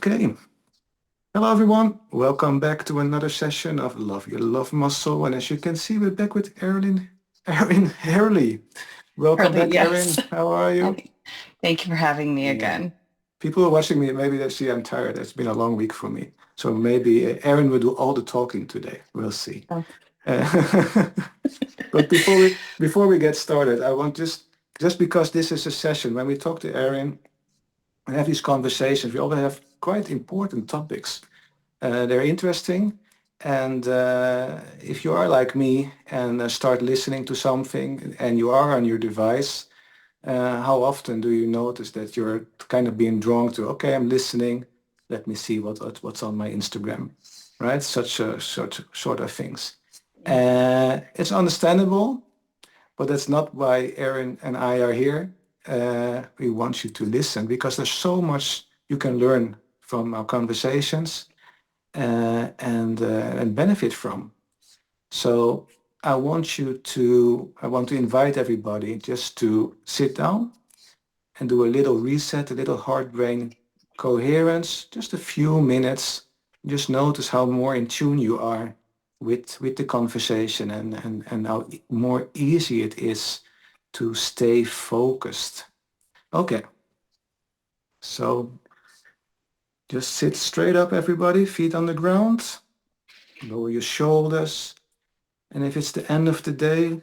Okay. Hello, everyone. Welcome back to another session of Love Your Love Muscle. And as you can see, we're back with Erin Herlihy. Welcome Hardly, back, yes. Erin. How are you? Thank you for having me Yeah. again. People are watching me. Maybe they see I'm tired. It's been a long week for me. So maybe Erin will do all the talking today. We'll see. Oh, Uh, but before we get started, I want just because this is a session when we talk to Erin and have these conversations, we often have quite important topics. They're interesting. And if you are like me and start listening to something and you are on your device, how often do you notice that you're kind of being drawn to, okay, I'm listening. Let me see what's on my Instagram, right? Such sort of things. yeah. It's understandable, but that's not why Erin and I are here. We want you to listen because there's so much you can learn from our conversations and benefit from. So I want to invite everybody just to sit down and do a little reset, a little heart brain coherence, just a few minutes. Just notice how more in tune you are with the conversation and how more easy it is to stay focused. Okay, so just sit straight up, everybody, feet on the ground, lower your shoulders. And if it's the end of the day,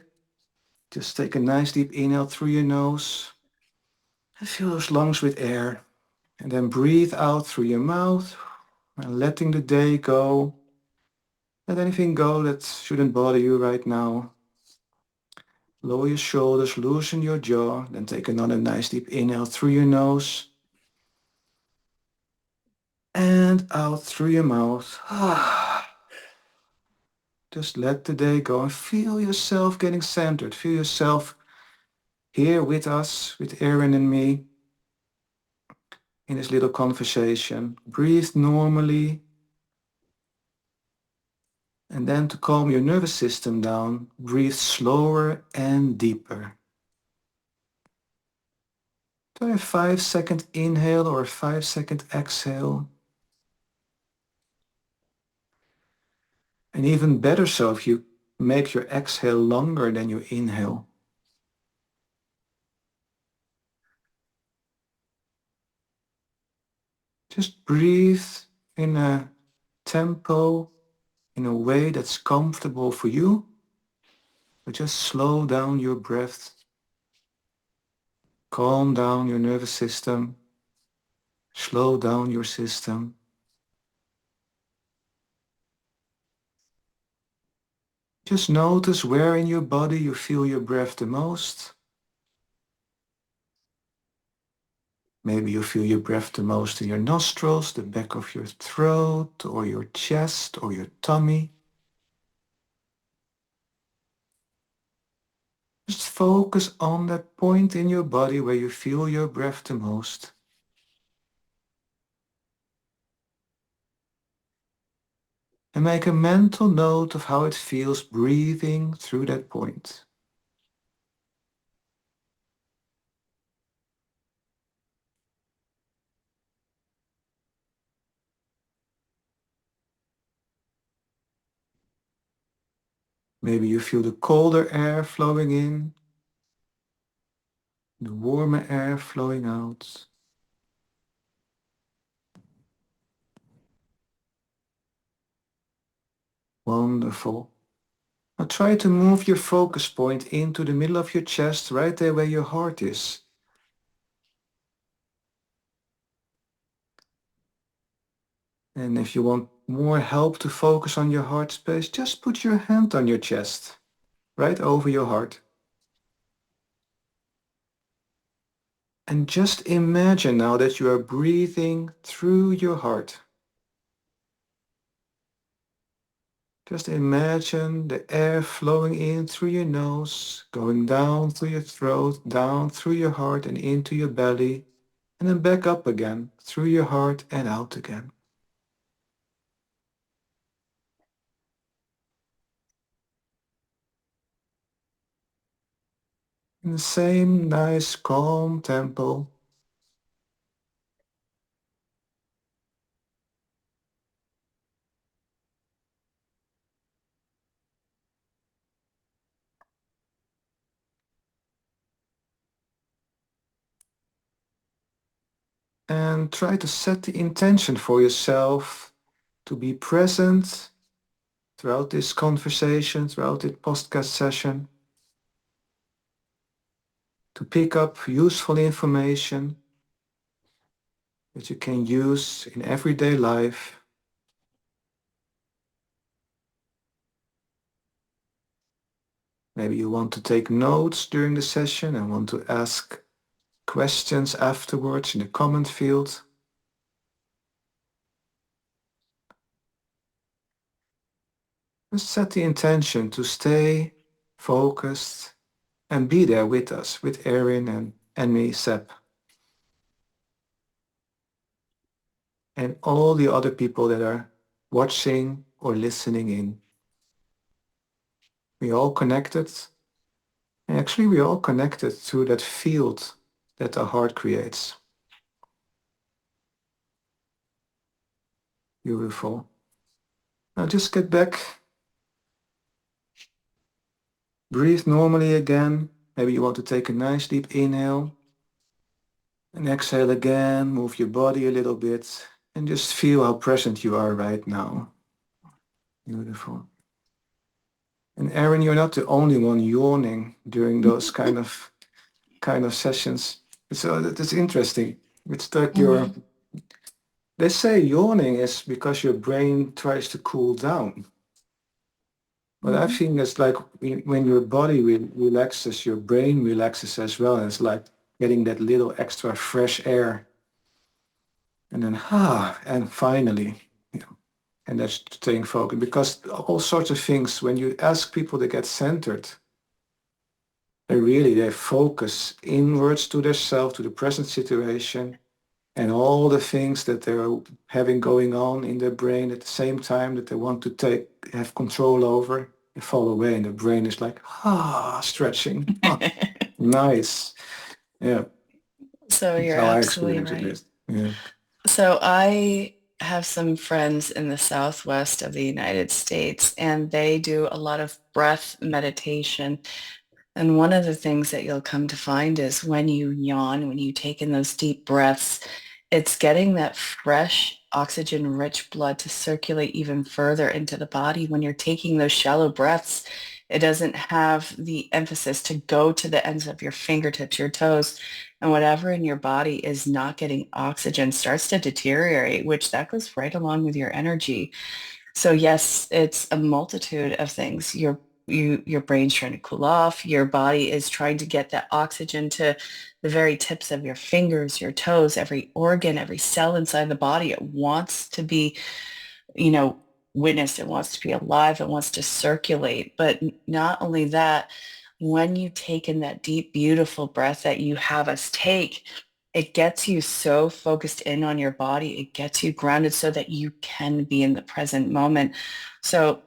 just take a nice deep inhale through your nose and fill those lungs with air. And then breathe out through your mouth and letting the day go. Let anything go that shouldn't bother you right now. Lower your shoulders, loosen your jaw. Then take another nice deep inhale through your nose and out through your mouth. Just let the day go and feel yourself getting centered. Feel yourself here with us, with Erin and me, in this little conversation. Breathe normally. And then to calm your nervous system down, breathe slower and deeper. Try a 5-second inhale or a 5-second exhale. And even better so if you make your exhale longer than your inhale. Just breathe in a tempo, in a way that's comfortable for you, but just slow down your breath, calm down your nervous system, slow down your system. Just notice where in your body you feel your breath the most. Maybe you feel your breath the most in your nostrils, the back of your throat, or your chest, or your tummy. Just focus on that point in your body where you feel your breath the most. And make a mental note of how it feels breathing through that point. Maybe you feel the colder air flowing in, the warmer air flowing out. Wonderful. Now try to move your focus point into the middle of your chest, right there where your heart is. And if you want more help to focus on your heart space, just put your hand on your chest, right over your heart. And just imagine now that you are breathing through your heart. Just imagine the air flowing in through your nose, going down through your throat, down through your heart and into your belly, and then back up again through your heart and out again. In the same nice calm tempo. and try to set the intention for yourself to be present throughout this conversation, throughout this podcast session, to pick up useful information that you can use in everyday life. Maybe you want to take notes during the session and want to ask questions afterwards in the comment field. Just set the intention to stay focused and be there with us, with Erin and me, Seb, and all the other people that are watching or listening in. We all connected. And actually, we all connected through that field that the heart creates. Beautiful. Now just get back, breathe normally again. Maybe you want to take a nice deep inhale and exhale again. Move your body a little bit and just feel how present you are right now. Beautiful. And Erin, you're not the only one yawning during those kind of sessions. So that's interesting. It's like Mhm. they say yawning is because your brain tries to cool down. But I Mhm. think it's like when your body relaxes, your brain relaxes as well. And it's like getting that little extra fresh air. And then, and finally, you know, and that's staying focused. Because all sorts of things, when you ask people to get centered, they focus inwards to themselves, to the present situation, and all the things that they're having going on in their brain at the same time that they want to have control over, they fall away, and the brain is like, stretching. Nice. Yeah, So that's you're how I absolutely experience it right. is. Yeah. So I have some friends in the southwest of the United States, and they do a lot of breath meditation. And one of the things that you'll come to find is when you yawn, when you take in those deep breaths, it's getting that fresh, oxygen-rich blood to circulate even further into the body. When you're taking those shallow breaths, it doesn't have the emphasis to go to the ends of your fingertips, your toes, and whatever in your body is not getting oxygen starts to deteriorate, which that goes right along with your energy. So yes, it's a multitude of things. Your brain's trying to cool off. Your body is trying to get that oxygen to the very tips of your fingers, your toes, every organ, every cell inside the body. It wants to be, you know, witnessed. It wants to be alive. It wants to circulate. But not only that, when you take in that deep, beautiful breath that you have us take, it gets you so focused in on your body. It gets you grounded so that you can be in the present moment. So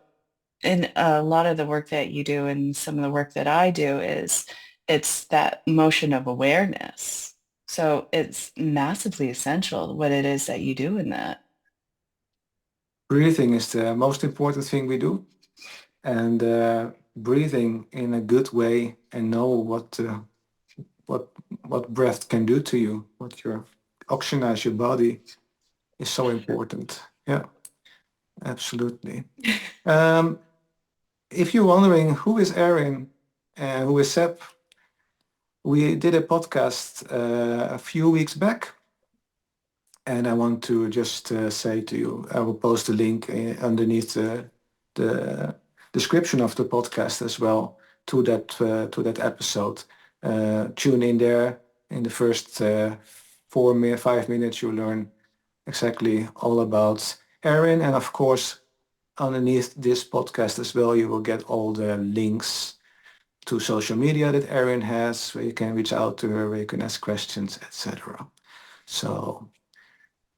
in a lot of the work that you do and some of the work that I do is it's that motion of awareness. So it's massively essential what it is that you do in that. Breathing is the most important thing we do. And breathing in a good way and know what what breath can do to you, what your oxyganize your body is so important. Yeah, absolutely. Um, if you're wondering who is Erin and who is Seb, we did a podcast a few weeks back, and I want to just say to you, I will post a link underneath the description of the podcast as well to that episode. Tune in there. In the first 5 minutes, you'll learn exactly all about Erin, and of course, underneath this podcast as well, you will get all the links to social media that Erin has, where you can reach out to her, where you can ask questions, etc. So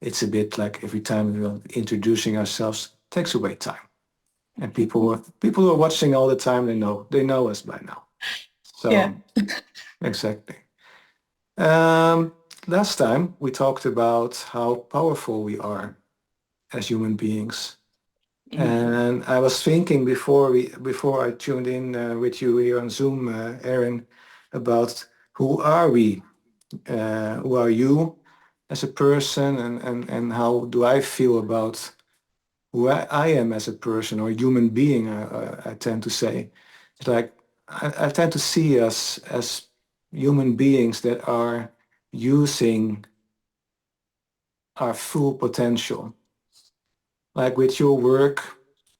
it's a bit like every time we're introducing ourselves takes away time. And people who are watching all the time, they know us by now. Yeah. So exactly. Um, Last time we talked about how powerful we are as human beings. Mhm. And I was thinking before I tuned in with you here on Zoom, Erin, about who are we? Who are you? as a person, and how do I feel about who I am as a person or human being, I tend to say. It's like I tend to see us as human beings that are using our full potential. Like with your work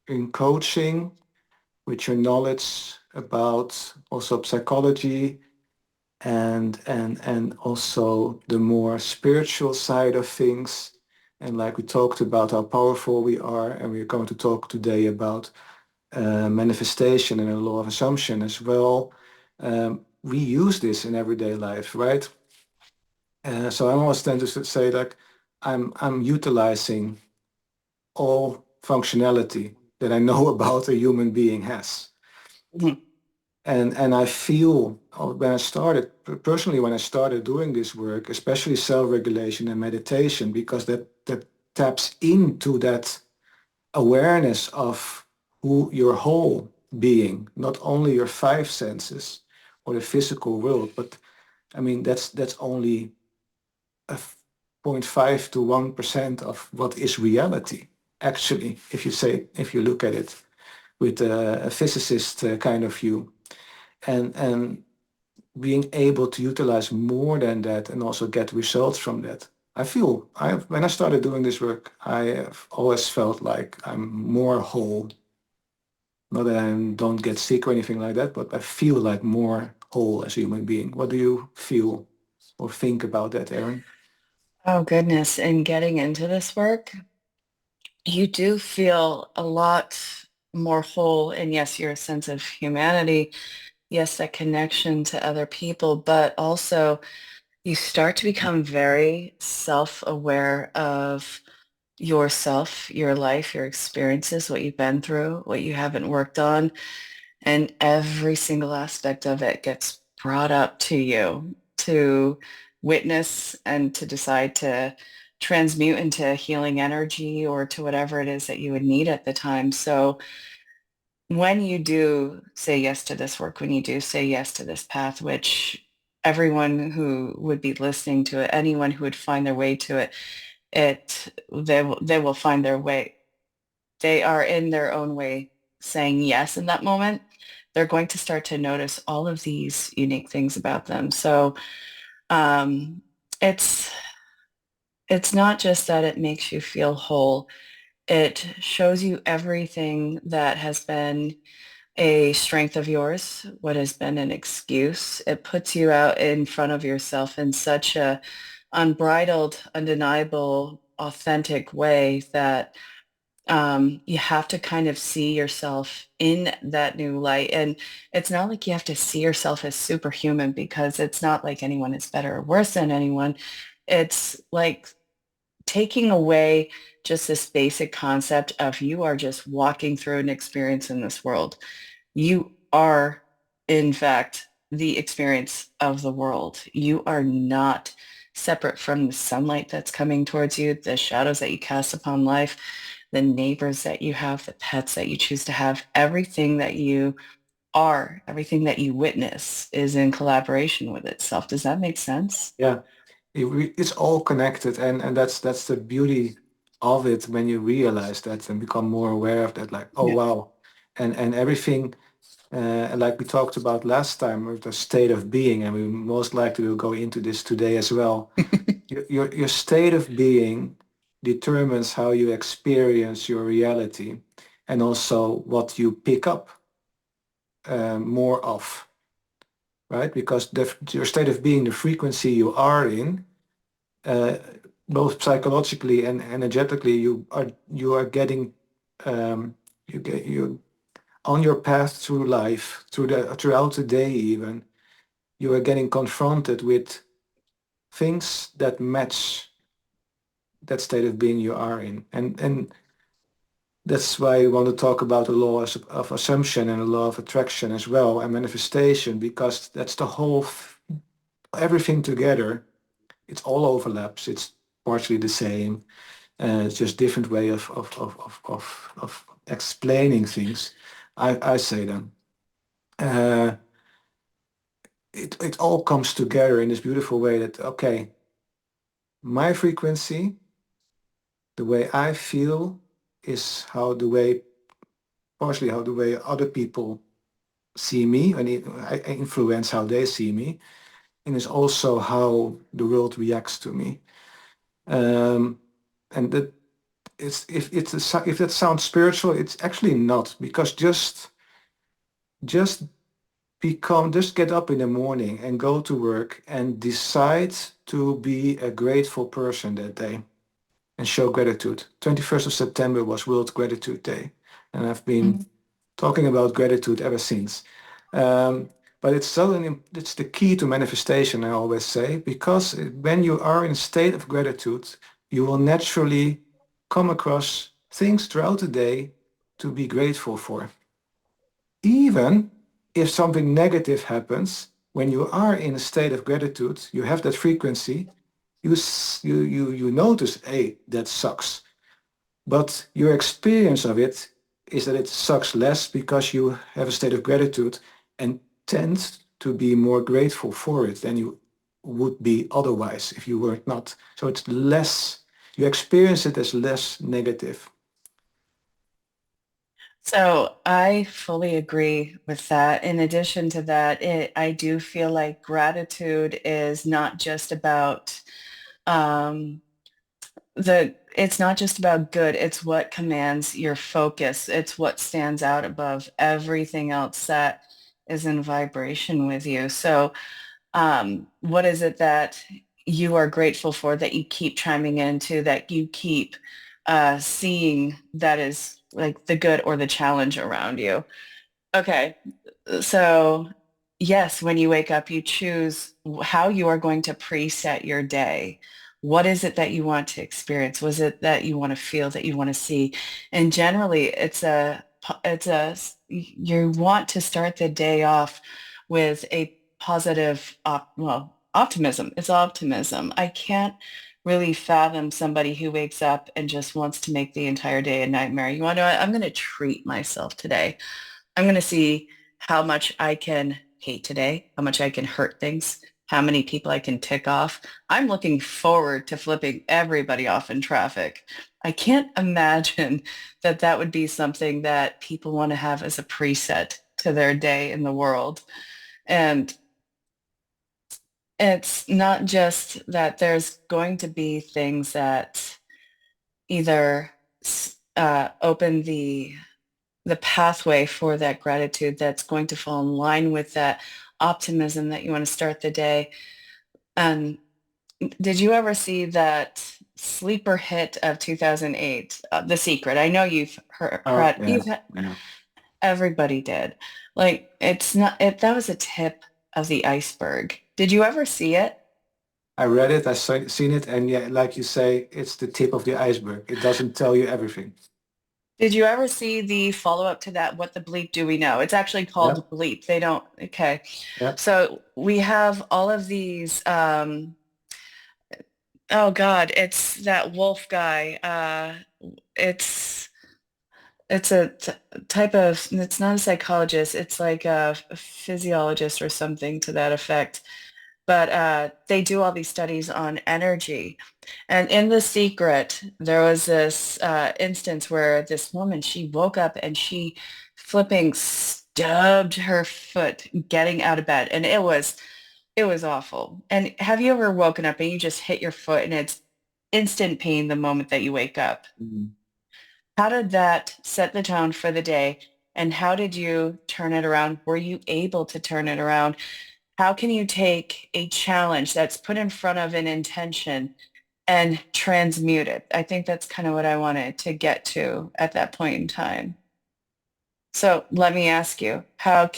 in coaching, with your knowledge about also psychology and also the more spiritual side of things. And like we talked about how powerful we are, and we're going to talk today about manifestation and a law of assumption as well. We use this in everyday life, right? So I always tend to say like I'm utilizing all functionality that I know about a human being has. Mhm. And I feel when I started, personally, when I started doing this work, especially self-regulation and meditation, because that taps into that awareness of who your whole being, not only your five senses or the physical world, but I mean that's only a 0.5 to 1% of what is reality. Actually, if you look at it with a physicist kind of view, and being able to utilize more than that and also get results from that. When I started doing this work, I have always felt like I'm more whole. Not that I don't get sick or anything like that, but I feel like more whole as a human being. What do you feel or think about that, Erin? Oh, goodness. And getting into this work, you do feel a lot more whole. And yes, your sense of humanity, yes, that connection to other people, but also you start to become very self-aware of yourself, your life, your experiences, what you've been through, what you haven't worked on, and every single aspect of it gets brought up to you to witness and to decide to transmute into healing energy or to whatever it is that you would need at the time. So when you do say yes to this work, when you do say yes to this path, which everyone who would be listening to it, anyone who would find their way to it, they will find their way. They are in their own way saying yes in that moment. They're going to start to notice all of these unique things about them. So um, it's it's not just that it makes you feel whole. It shows you everything that has been a strength of yours, what has been an excuse. It puts you out in front of yourself in such a unbridled, undeniable, authentic way that you have to kind of see yourself in that new light. And it's not like you have to see yourself as superhuman because it's not like anyone is better or worse than anyone. It's like taking away just this basic concept of you are just walking through an experience in this world. You are, in fact, the experience of the world. You are not separate from the sunlight that's coming towards you, the shadows that you cast upon life, the neighbors that you have, the pets that you choose to have. Everything that you are, everything that you witness is in collaboration with itself. Does that make sense? Yeah, it's all connected, and that's the beauty of it when you realize that and become more aware of that. Like, oh Yeah. wow, and everything. Like we talked about last time with the state of being, and we most likely will go into this today as well. Your state of being determines how you experience your reality and also what you pick up more of, right? Because your state of being, the frequency you are in, uh, both psychologically and energetically, you are getting you on your path through life, throughout the day even, you are getting confronted with things that match that state of being you are in. And that's why I want to talk about the law of assumption and the law of attraction as well and manifestation, because that's the whole, everything together. It's all overlaps. It's partially the same. It's just different way of explaining things. I say them. Uh, it all comes together in this beautiful way that, okay, my frequency, the way I feel, is how the way, partially how the way other people see me, and I influence how they see me, and it's also how the world reacts to me. Um, and that it's if that sounds spiritual, it's actually not, because just just get up in the morning and go to work and decide to be a grateful person that day and show gratitude. 21st of September was World Gratitude Day, and I've been talking about gratitude ever since. Um, but it's the key to manifestation, I always say, because when you are in a state of gratitude, you will naturally come across things throughout the day to be grateful for. Even if something negative happens, when you are in a state of gratitude, you have that frequency, you notice, hey, that sucks. But your experience of it is that it sucks less because you have a state of gratitude and tend to be more grateful for it than you would be otherwise if you were not. So it's less, you experience it as less negative. So I fully agree with that. In addition to that, I do feel like gratitude is not just about um, it's not just about good. It's what commands your focus. It's what stands out above everything else that is in vibration with you. So what is it that you are grateful for, that you keep chiming into, that you keep seeing, that is like the good or the challenge around you? Okay. So yes, when you wake up, you choose how you are going to preset your day. What is it that you want to experience? Was it that you want to feel, that you want to see? And generally, you want to start the day off with a positive, optimism. It's optimism. I can't really fathom somebody who wakes up and just wants to make the entire day a nightmare. You want to know what? I'm going to treat myself today. I'm going to see how much I can hate today, how much I can hurt things, how many people I can tick off. I'm looking forward to flipping everybody off in traffic. I can't imagine that that would be something that people want to have as a preset to their day in the world. And it's not just that there's going to be things that either open the pathway for that gratitude that's going to fall in line with that optimism that you want to start the day. And did you ever see that sleeper hit of 2008, The Secret? I know you've Oh, you've yeah, had, yeah. everybody did. Like it's not it that was a tip of the iceberg. Did you ever see it? I read it, seen it, and yeah, like you say, it's the tip of the iceberg. It doesn't tell you everything. Did you ever see the follow-up to that, What the Bleep Do We Know? It's actually Yeah, called Bleep. They don't, okay. yeah. So we have all of these oh God, it's that wolf guy. It's it's a type of, it's not a psychologist, it's like a physiologist or something to that effect. But they do all these studies on energy. And in The Secret, there was this instance where this woman, she woke up and she flipping stubbed her foot getting out of bed. And it was awful. And have you ever woken up and you just hit your foot and it's instant pain the moment that you wake up? Mhm. How did that set the tone for the day? And how did you turn it around? Were you able to turn it around? How can you take a challenge that's put in front of an intention and transmute it? I think that's kind of what I wanted to get to at that point in time. So let me ask you, how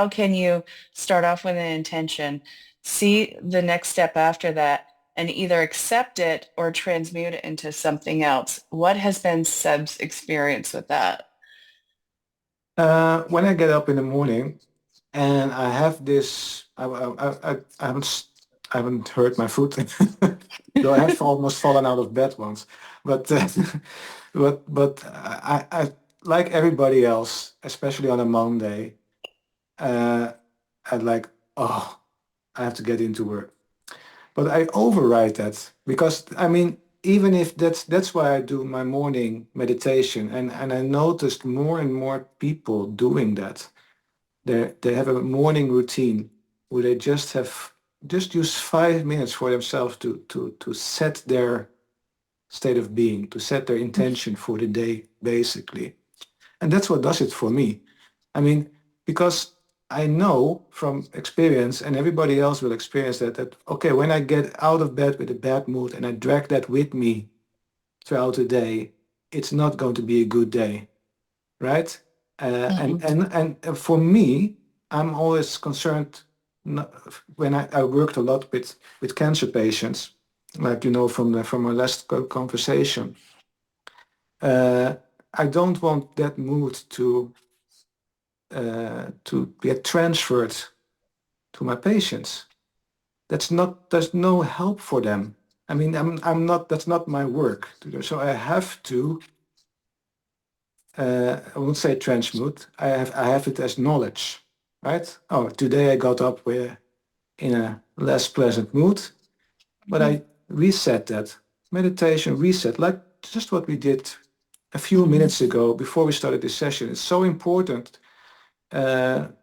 can you start off with an intention, see the next step after that, and either accept it or transmute it into something else? What has been Seb's experience with that? When I get up in the morning and I have this, I haven't hurt my foot, though I have almost fallen out of bed once. But but I like everybody else, especially on a Monday. Uh, I like, oh, I have to get into work. but I override that because I mean, even if that's why I do my morning meditation, and I noticed more and more people doing that. They have a morning routine where they just use 5 minutes for themselves to set their state of being, to set their intention for the day, basically. And that's what does it for me. I mean, because I know from experience, and everybody else will experience that okay, when I get out of bed with a bad mood and I drag that with me throughout the day, it's not going to be a good day, right? Mhm. And for me, I'm always concerned when I worked a lot with cancer patients, like you know from our last conversation. Uh, I don't want that mood to get transferred to my patients. That's not, there's no help for them. I mean, I'm not, that's not my work to do. So I have to, I won't say transmute. I have it as knowledge, right? Oh, today I got up with, in a less pleasant mood, but Mhm. I reset that. Meditation reset, like just what we did a few Mhm. minutes ago before we started this session. It's so important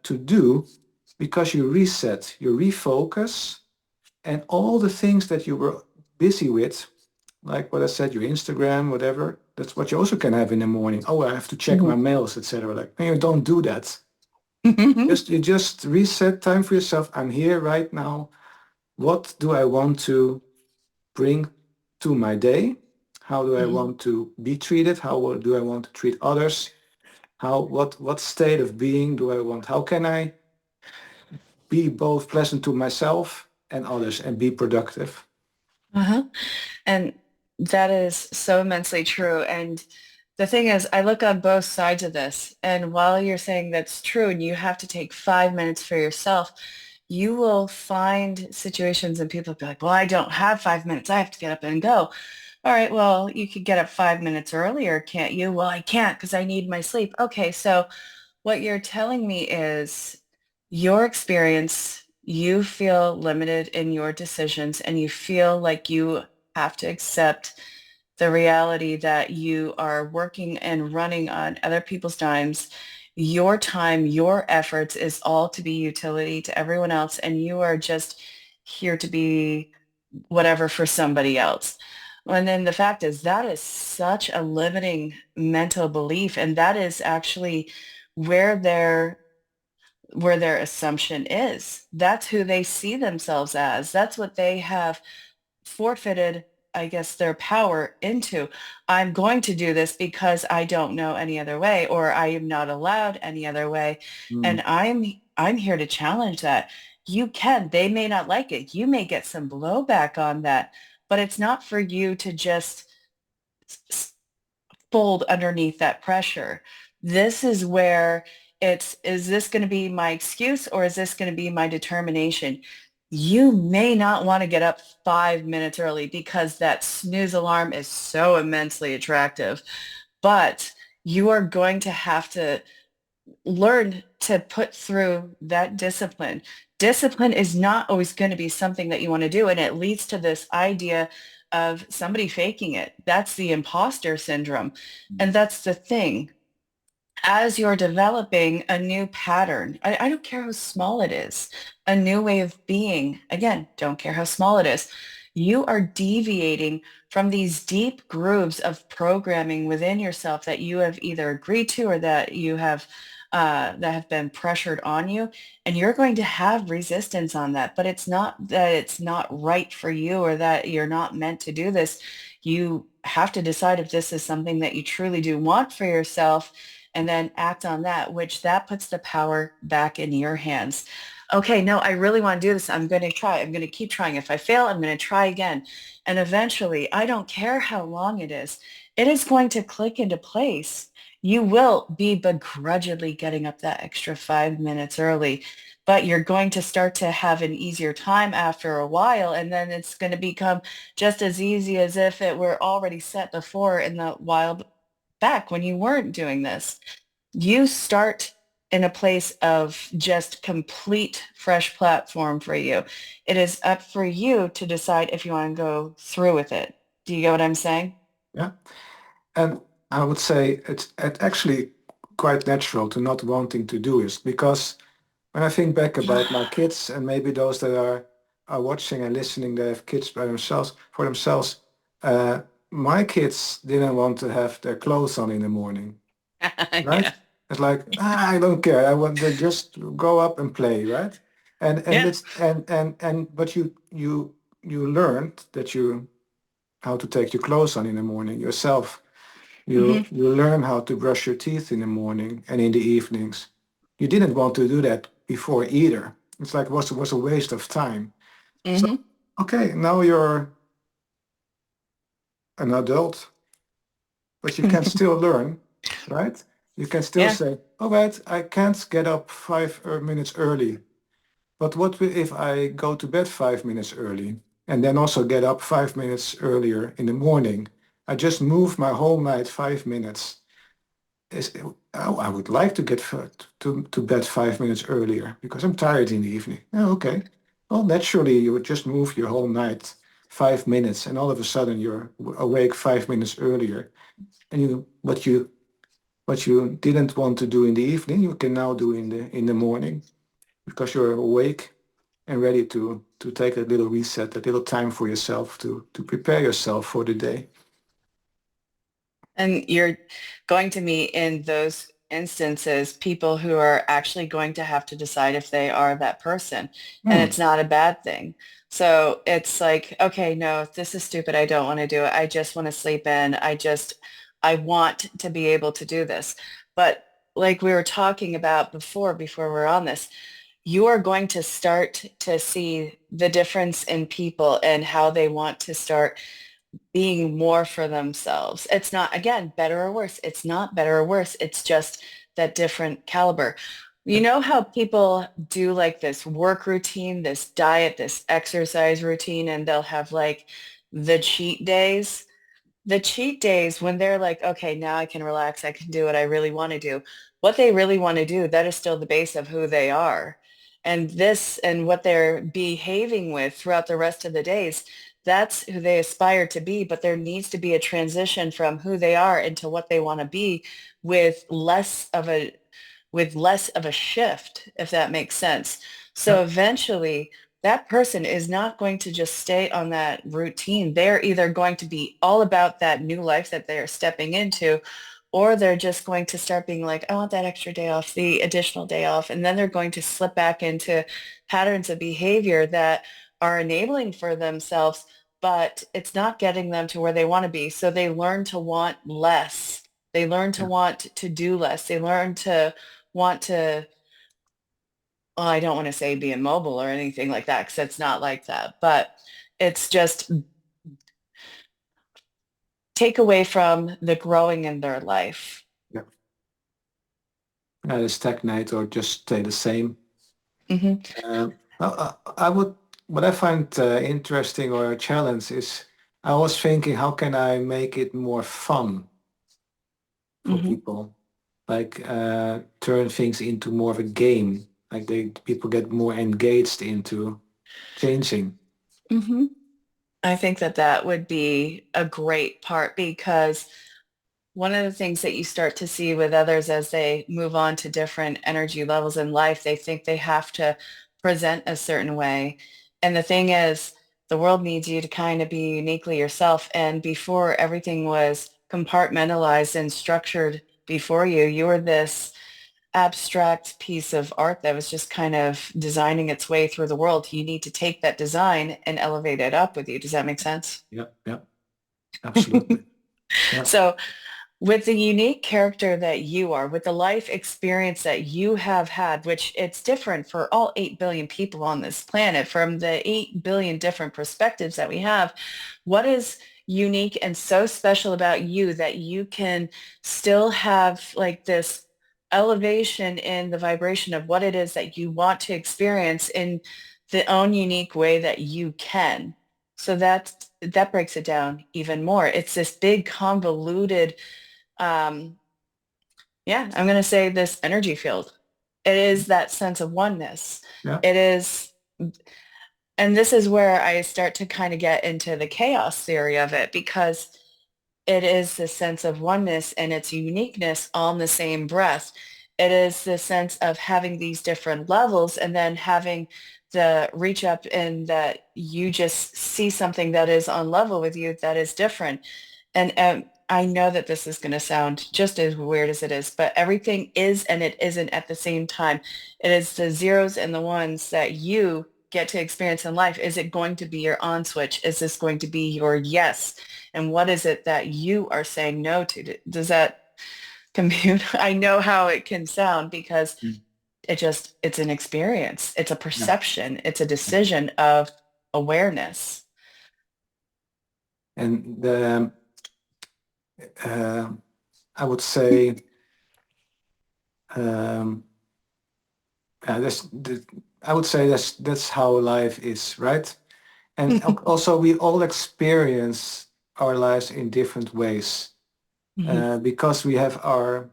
to do because you reset, you refocus, and all the things that you were busy with, like what I said, your Instagram, whatever, that's what you also can have in the morning. Oh, I have to check my Mhm. mails, etc. Like, no, you don't do that. Mhm. Just you just reset time for yourself. I'm here right now. What do I want to bring to my day? How do I Mhm. want to be treated? How do I want to treat others? How what state of being do I want? How can I be both pleasant to myself and others and be productive? Uh-huh. And that is so immensely true. And the thing is, I look on both sides of this. And while you're saying that's true and you have to take 5 minutes for yourself, you will find situations and people be like, well, I don't have 5 minutes. I have to get up and go. All right, well, you could get up 5 minutes earlier, can't you? Well, I can't because I need my sleep. Okay, so what you're telling me is your experience, you feel limited in your decisions and you feel like you have to accept the reality that you are working and running on other people's dimes. Your time, your efforts is all to be utility to everyone else, and you are just here to be whatever for somebody else. And then the fact is that is such a limiting mental belief, and that is actually where their assumption is. That's who they see themselves as. That's what they have forfeited, I guess, their power into. I'm going to do this because I don't know any other way, or I am not allowed any other way. Mm, And I'm here to challenge that. You can. They may not like it. You may get some blowback on that, but it's not for you to just fold underneath that pressure. This is where is this going to be my excuse or is this going to be my determination? You may not want to get up 5 minutes early because that snooze alarm is so immensely attractive, but you are going to have to learn to put through that discipline. Discipline is not always going to be something that you want to do. And it leads to this idea of somebody faking it. That's the imposter syndrome. And that's the thing. As you're developing a new pattern, I don't care how small it is, a new way of being, again, don't care how small it is, you are deviating from these deep grooves of programming within yourself that you have either agreed to or that have been pressured on you. And you're going to have resistance on that, but it's not that it's not right for you or that you're not meant to do this. You have to decide if this is something that you truly do want for yourself and then act on that, which that puts the power back in your hands. Okay, no, I really want to do this. I'm going to try. I'm going to keep trying. If I fail, I'm going to try again. And eventually, I don't care how long it is going to click into place. You will be begrudgingly getting up that extra 5 minutes early, but you're going to start to have an easier time after a while. And then it's going to become just as easy as if it were already set before in the wild back when you weren't doing this. You start in a place of just complete fresh platform for you. It is up for you to decide if you want to go through with it. Do you get what I'm saying? Yeah. And I would say it's actually quite natural to not wanting to do it because when I think back about my kids and maybe those that are watching and listening, they have kids by themselves for themselves. Uh, my kids didn't want to have their clothes on in the morning, right? Yeah. It's like I don't care. I want to just go up and play, right? And Yeah. it's and but you learned that you how to take your clothes on in the morning yourself. Hmm. You learn how to brush your teeth in the morning and in the evenings. You didn't want to do that before either. It's like was a waste of time. So Hmm. okay, now you're an adult, but you can still learn, right? You can still Yeah. say, all right, I can't get up 5 minutes early. But if I go to bed 5 minutes early and then also get up 5 minutes earlier in the morning? I just move my whole night 5 minutes. Is, I would like to get to bed 5 minutes earlier because I'm tired in the evening. Oh, okay. Well, naturally, you would just move your whole night 5 minutes, and all of a sudden you're awake 5 minutes earlier. And what you didn't want to do in the evening, you can now do in the morning because you're awake and ready to take a little reset, a little time for yourself to prepare yourself for the day. And you're going to meet in those instances people who are actually going to have to decide if they are that person. And Hmm. it's not a bad thing. So it's like, okay, no, this is stupid. I don't want to do it. I just want to sleep in. I want to be able to do this. But like we were talking about before we're on this, you are going to start to see the difference in people and how they want to start being more for themselves. It's not, again, better or worse. It's not better or worse. It's just that different caliber. You Yeah. know how people do like this work routine, this diet, this exercise routine, and they'll have like the cheat days? The cheat days when they're like, okay, now I can relax, I can do what I really want to do. What they really want to do, that is still the base of who they are. And this and what they're behaving with throughout the rest of the days, that's who they aspire to be. But there needs to be a transition from who they are into what they want to be with less of a shift, if that makes sense. Yeah. So eventually that person is not going to just stay on that routine. They're either going to be all about that new life that they're stepping into, or they're just going to start being like, I want that extra day off, the additional day off. And then they're going to slip back into patterns of behavior that are enabling for themselves, but it's not getting them to where they want to be. So they learn to want less. They learn to Yeah. want to do less. They learn to want to, well, I don't want to say be immobile or anything like that because it's not like that, but it's just take away from the growing in their life. Yeah. Either stagnate or just stay the same. Hmm. I would, what I find interesting or a challenge is I was thinking, how can I make it more fun for Hmm. people? Like turn things into more of a game. Like people get more engaged into changing. Hmm. I think that that would be a great part because one of the things that you start to see with others as they move on to different energy levels in life, they think they have to present a certain way. And the thing is, the world needs you to kind of be uniquely yourself. And before everything was compartmentalized and structured before you, you were this abstract piece of art that was just kind of designing its way through the world. You need to take that design and elevate it up with you. Does that make sense? Yeah, yeah, absolutely. Yeah, So with the unique character that you are, with the life experience that you have had, which it's different for all 8 billion people on this planet, from the 8 billion different perspectives that we have, what is unique and so special about you that you can still have like this elevation in the vibration of what it is that you want to experience in the own unique way that you can? So that breaks it down even more. It's this big convoluted, um, yeah, I'm going to say this energy field. It is that sense of oneness. Yeah. It is, and this is where I start to kind of get into the chaos theory of it, because it is the sense of oneness and its uniqueness all in the same breath. It is the sense of having these different levels and then having the reach up and that you just see something that is on level with you that is different. And I know that this is going to sound just as weird as it is, but everything is and it isn't at the same time. It is the zeros and the ones that you get to experience in life. Is it going to be your on switch? Is this going to be your yes? And what is it that you are saying no to? Does that compute? I know how it can sound because Mm. it's an experience. It's a Yeah. perception. It's a decision of awareness. And uh, I would say, um, I would say that's how life is, right? And also, we all experience our lives in different ways Mhm. because we have our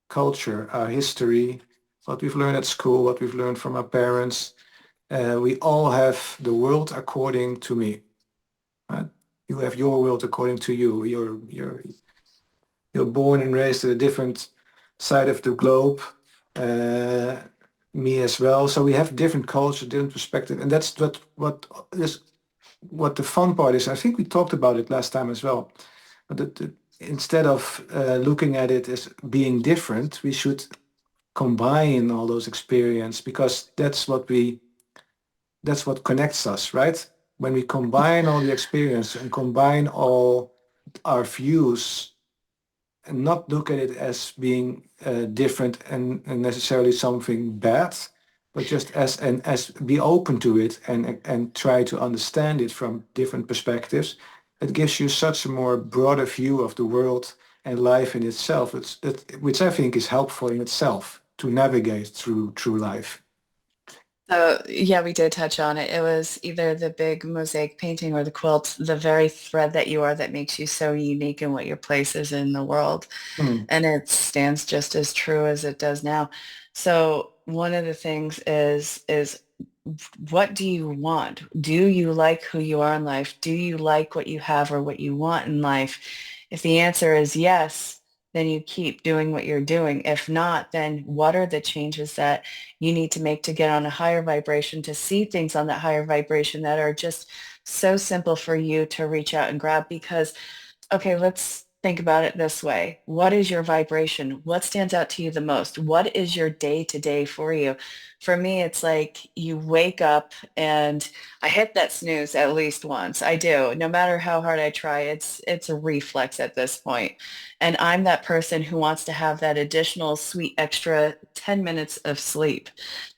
culture, our history, what we've learned at school, what we've learned from our parents. We all have the world according to me, right? You have your world according to you. You're born and raised at a different side of the globe. Uh, Me as well. So we have different culture, different perspective, and that's what the fun part is. I think we talked about it last time as well. But instead of looking at it as being different, we should combine all those experience because that's what connects us, right? When we combine all the experience and combine all our views and not look at it as being different and necessarily something bad, but just as be open to it and try to understand it from different perspectives. It gives you such a more broader view of the world and life in itself, which I think is helpful in itself to navigate through life. So yeah, we did touch on it. It was either the big mosaic painting or the quilt, the very thread that you are that makes you so unique in what your place is in the world. Hmm. And it stands just as true as it does now. So one of the things is what do you want? Do you like who you are in life? Do you like what you have or what you want in life? If the answer is yes, then you keep doing what you're doing. If not, then what are the changes that you need to make to get on a higher vibration, to see things on that higher vibration that are just so simple for you to reach out and grab? Because okay, let's think about it this way. What is your vibration? What stands out to you the most? What is your day to day for you? For me, it's like you wake up and I hit that snooze at least once. I do. No matter how hard I try, it's a reflex at this point. And I'm that person who wants to have that additional sweet extra 10 minutes of sleep.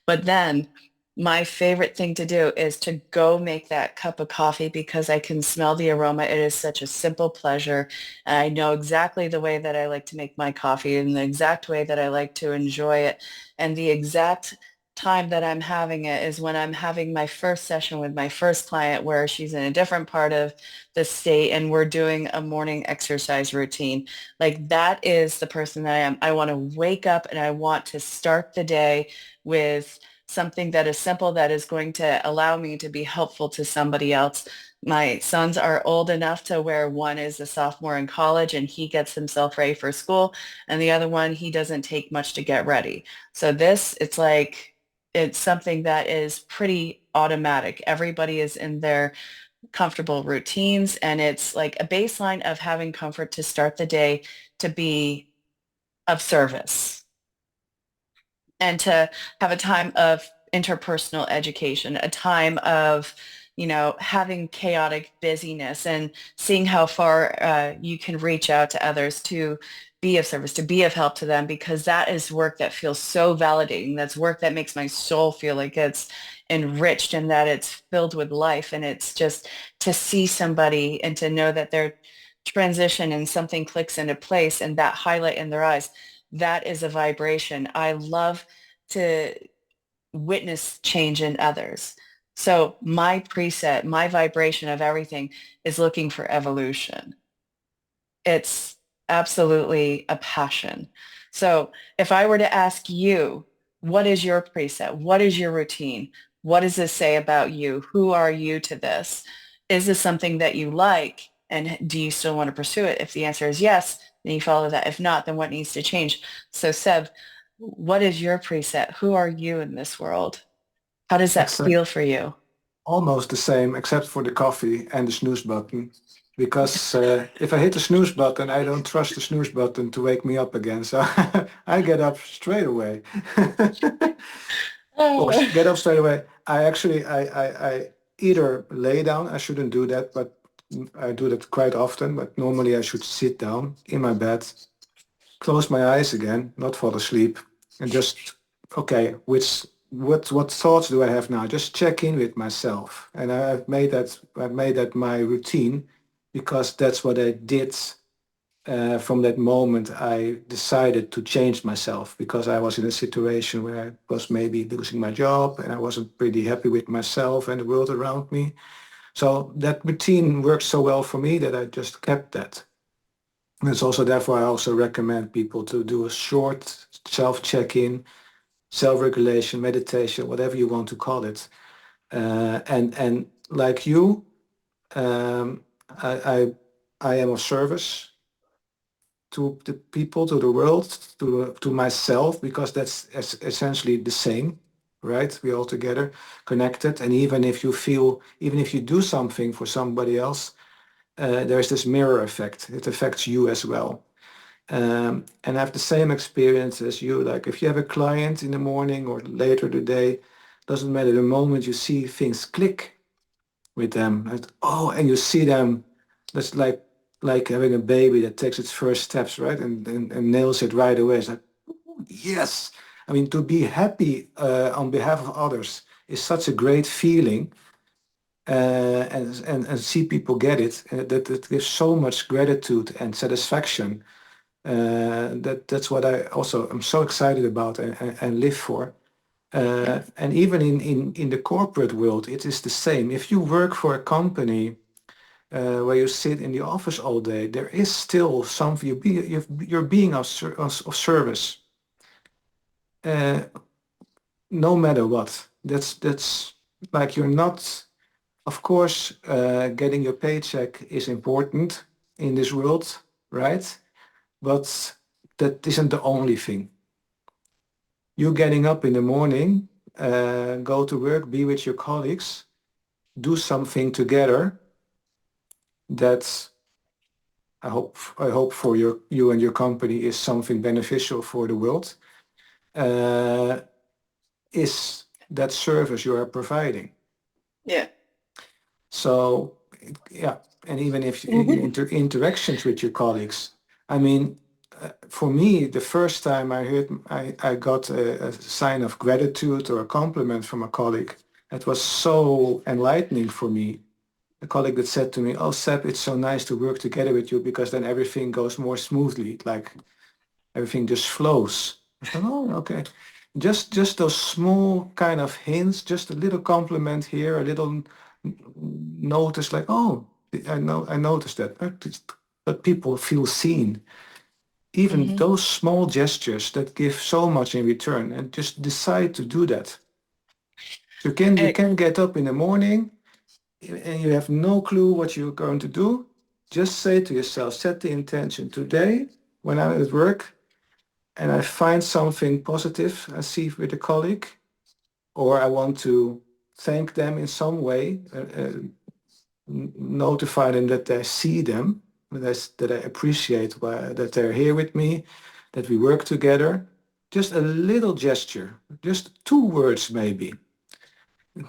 But then my favorite thing to do is to go make that cup of coffee because I can smell the aroma. It is such a simple pleasure. And I know exactly the way that I like to make my coffee and the exact way that I like to enjoy it. And the exact time that I'm having it is when I'm having my first session with my first client where she's in a different part of the state and we're doing a morning exercise routine. Like that is the person that I am. I want to wake up and I want to start the day with something that is simple that is going to allow me to be helpful to somebody else. My sons are old enough to where one is a sophomore in college and he gets himself ready for school, and the other one, he doesn't take much to get ready. So this, it's like, it's something that is pretty automatic. Everybody is in their comfortable routines, and it's like a baseline of having comfort to start the day to be of service and to have a time of interpersonal education, a time of, having chaotic busyness and seeing how far you can reach out to others to be of service, to be of help to them, because that is work that feels so validating. That's work that makes my soul feel like it's enriched and that it's filled with life. And it's just to see somebody and to know that their transition and something clicks into place and that highlight in their eyes, that is a vibration. I love to witness change in others. So my preset, my vibration of everything is looking for evolution. It's absolutely a passion. So if I were to ask you, What is your preset? What is your routine? What does this say about you? Who are you to this? Is this something that you like? And do you still want to pursue it? If the answer is yes, then you follow that. If not, then what needs to change? So Seb, what is your preset? Who are you in this world? How does that Exact, feel for you? almost the same, except for the coffee and the snooze button. Because if I hit the snooze button, I don't trust the snooze button to wake me up again. So I get up straight away. Or get up straight away. I either lay down. I shouldn't do that, but I do that quite often. But normally I should sit down in my bed, close my eyes again, not fall asleep, and just okay, what thoughts do I have now? Just check in with myself, and I've made that my routine because that's what I did. From that moment, I decided to change myself because I was in a situation where I was maybe losing my job and I wasn't pretty happy with myself and the world around me. So that routine worked so well for me that I just kept that. And it's also therefore I also recommend people to do a short self-check-in, self-regulation, meditation, whatever you want to call it. And like you, um, I I am of service to the people, to the world, to myself, because that's essentially the same, right? We all together connected. And even if you do something for somebody else, there's this mirror effect. It affects you as well. And I have the same experience as you. Like if you have a client in the morning or later today, doesn't matter. The moment you see things click with them, and you see them, that's like having a baby that takes its first steps, right? And nails it right away. It's like, yes. I mean, to be happy on behalf of others is such a great feeling. And see people get it. That gives so much gratitude and satisfaction. That's what I also am so excited about and live for. And even in the corporate world, it is the same. If you work for a company where you sit in the office all day, there is still something you're being of service, uh, no matter what. That's like you're not. Of course, getting your paycheck is important in this world, right? But that isn't the only thing. You getting up in the morning, go to work, be with your colleagues, do something together that I hope for you and your company is something beneficial for the world, uh, is that service you are providing. Yeah. So yeah, and even if Mhm. interactions with your colleagues, I mean, for me, the first time I got a sign of gratitude or a compliment from a colleague, it was so enlightening for me. A colleague that said to me, "Oh, Seb, it's so nice to work together with you because then everything goes more smoothly. Like everything just flows." I thought, "Oh, okay." Just those small kind of hints, just a little compliment here, a little notice like, "Oh, I noticed that." But people feel seen. Even Mhm. those small gestures that give so much in return, and just decide to do that. You can get up in the morning and you have no clue what you're going to do. Just say to yourself, set the intention today when I'm at work and I find something positive I see with a colleague, or I want to thank them in some way, notify them that I see them, that I appreciate that they're here with me, that we work together. Just a little gesture, just two words maybe,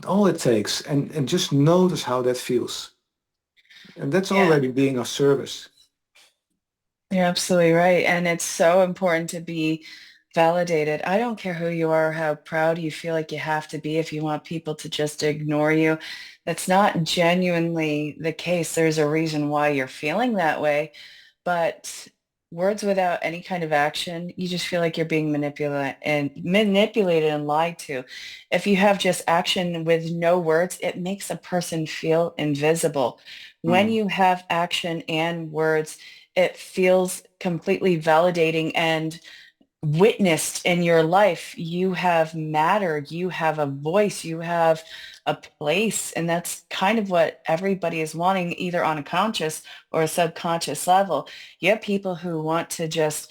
all it takes, and just notice how that feels. And that's Yeah. already being of service. You're absolutely right. And it's so important to be validated. I don't care who you are, or how proud you feel like you have to be if you want people to just ignore you. That's not genuinely the case. There's a reason why you're feeling that way. But words without any kind of action, you just feel like you're being manipulated and lied to. If you have just action with no words, it makes a person feel invisible. When Mm. you have action and words, it feels completely validating and witnessed in your life. You have mattered, you have a voice, you have a place. And that's kind of what everybody is wanting, either on a conscious or a subconscious level. You have people who want to just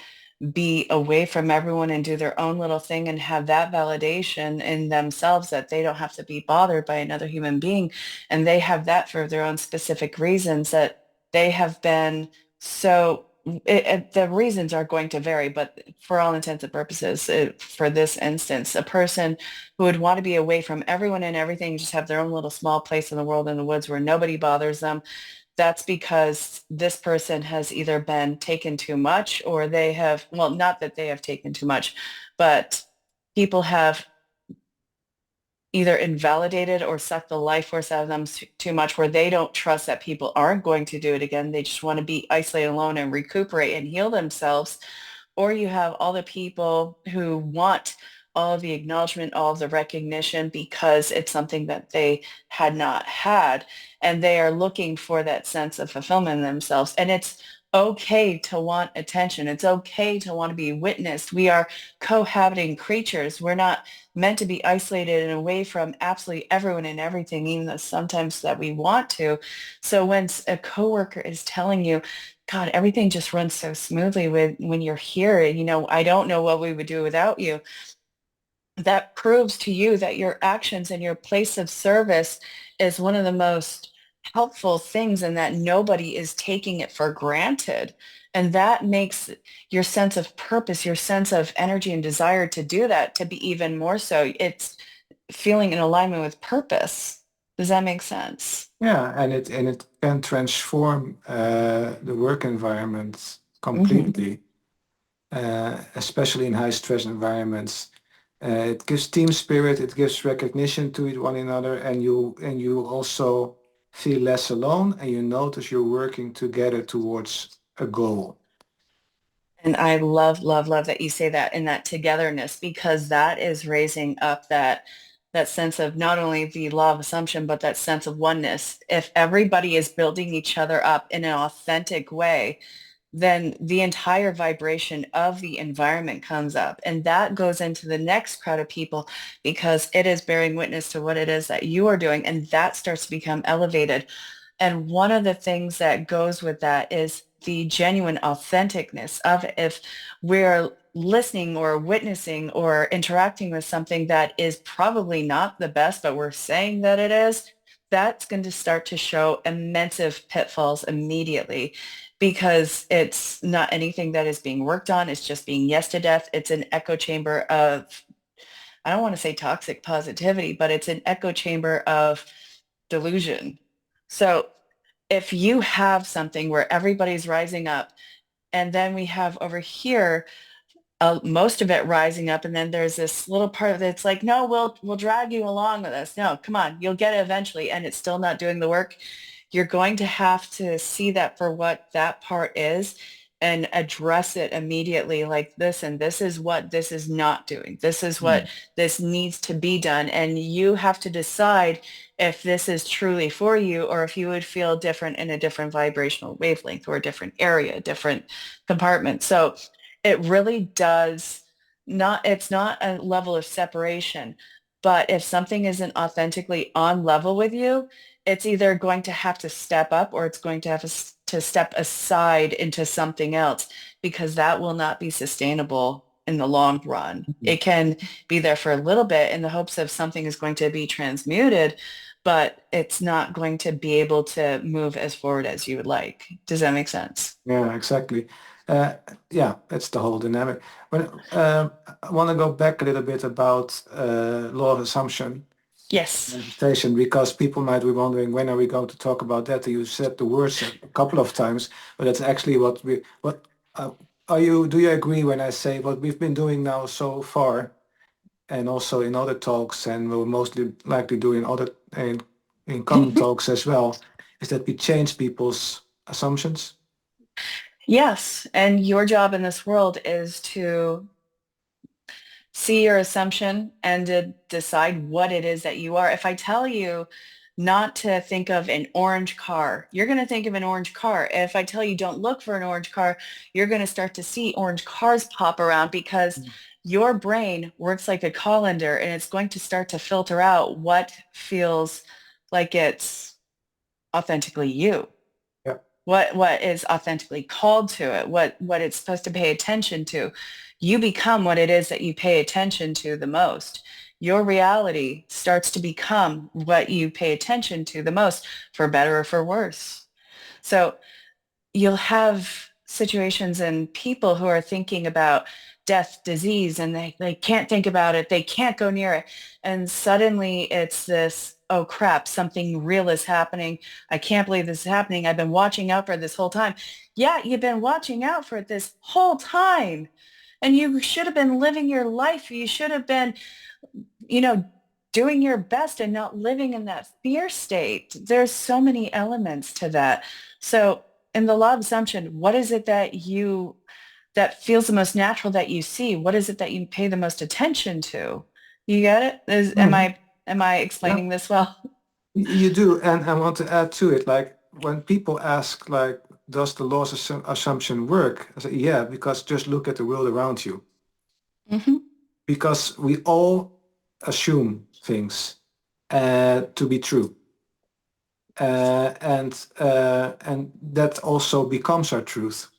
be away from everyone and do their own little thing and have that validation in themselves that they don't have to be bothered by another human being. And they have that for their own specific reasons that they have been so the reasons are going to vary, but for all intents and purposes, for this instance, a person who would want to be away from everyone and everything, just have their own little small place in the world in the woods where nobody bothers them, that's because this person has either been taken too much or they have, well, not that they have taken too much, but people have either invalidated or sucked the life force out of them too much where they don't trust that people aren't going to do it again. They just want to be isolated alone and recuperate and heal themselves. Or you have all the people who want all of the acknowledgement, all of the recognition because it's something that they had not had. And they are looking for that sense of fulfillment in themselves. And it's okay to want attention. It's okay to want to be witnessed. We are cohabiting creatures. We're not meant to be isolated and away from absolutely everyone and everything, even though sometimes that we want to. So when a coworker is telling you, God, everything just runs so smoothly when you're here, I don't know what we would do without you. That proves to you that your actions and your place of service is one of the most helpful things and that nobody is taking it for granted. And that makes your sense of purpose, your sense of energy and desire to do that to be even more so. It's feeling in alignment with purpose. Does that make sense? Yeah, and it can transform the work environment Hmm. completely, especially in high stress environments. It gives team spirit, it gives recognition to one another, and you also feel less alone, and you notice you're working together towards a goal. And I love, love, love that you say that in that togetherness, because that is raising up that sense of not only the law of assumption, but that sense of oneness. If everybody is building each other up in an authentic way, then the entire vibration of the environment comes up. And that goes into the next crowd of people because it is bearing witness to what it is that you are doing. And that starts to become elevated. And one of the things that goes with that is the genuine authenticness of it. If we're listening or witnessing or interacting with something that is probably not the best, but we're saying that it is, that's going to start to show immense pitfalls immediately because it's not anything that is being worked on. It's just being yes to death. It's an echo chamber of, I don't want to say toxic positivity, but it's an echo chamber of delusion. So if you have something where everybody's rising up, and then we have over here most of it rising up, and then there's this little part of it that's like, no, we'll drag you along with us. No, come on, you'll get it eventually, and it's still not doing the work. You're going to have to see that for what that part is and address it immediately like this, and this is what this is not doing. This is what Mm. this needs to be done. And you have to decide if this is truly for you or if you would feel different in a different vibrational wavelength or a different area, different compartment. So it really does not, it's not a level of separation, but if something isn't authentically on level with you, it's either going to have to step up or it's going to have to step aside into something else because that will not be sustainable in the long run. It can be there for a little bit in the hopes of something is going to be transmuted, but it's not going to be able to move as forward as you would like. Does that make sense? Yeah, exactly. Uh, yeah, that's the whole dynamic. But I want to go back a little bit about law of assumption Yes. manifestation because people might be wondering when are we going to talk about that? You said the words a couple of times, but that's actually what uh, do you agree when I say what we've been doing now so far and also in other talks and we'll mostly likely do in other in common talks as well, is that we change people's assumptions? Yes, and your job in this world is to see your assumption and to decide what it is that you are. If I tell you not to think of an orange car. You're going to think of an orange car. If I tell you don't look for an orange car, you're going to start to see orange cars pop around because your brain works like a colander and it's going to start to filter out what feels like it's authentically you, Yeah. what is authentically called to it, what it's supposed to pay attention to. You become what it is that you pay attention to the most. Your reality starts to become what you pay attention to the most, for better or for worse. So you'll have situations and people who are thinking about death, disease, and they can't think about it. They can't go near it. And suddenly it's this, oh crap, something real is happening. I can't believe this is happening. I've been watching out for this whole time. Yeah, you've been watching out for it this whole time. And you should have been living your life. You should have been, you know, doing your best and not living in that fear state. There's so many elements to that. So in the law of assumption, what is it that feels the most natural that you see? What is it that you pay the most attention to? You get it? Mhm. Am I Yeah, explaining this well? you do. And I want to add to it, like when people ask, like, does the laws assumption work? I say, yeah, because just look at the world around you. Hmm. Because we all assume things to be true. And that also becomes our truth.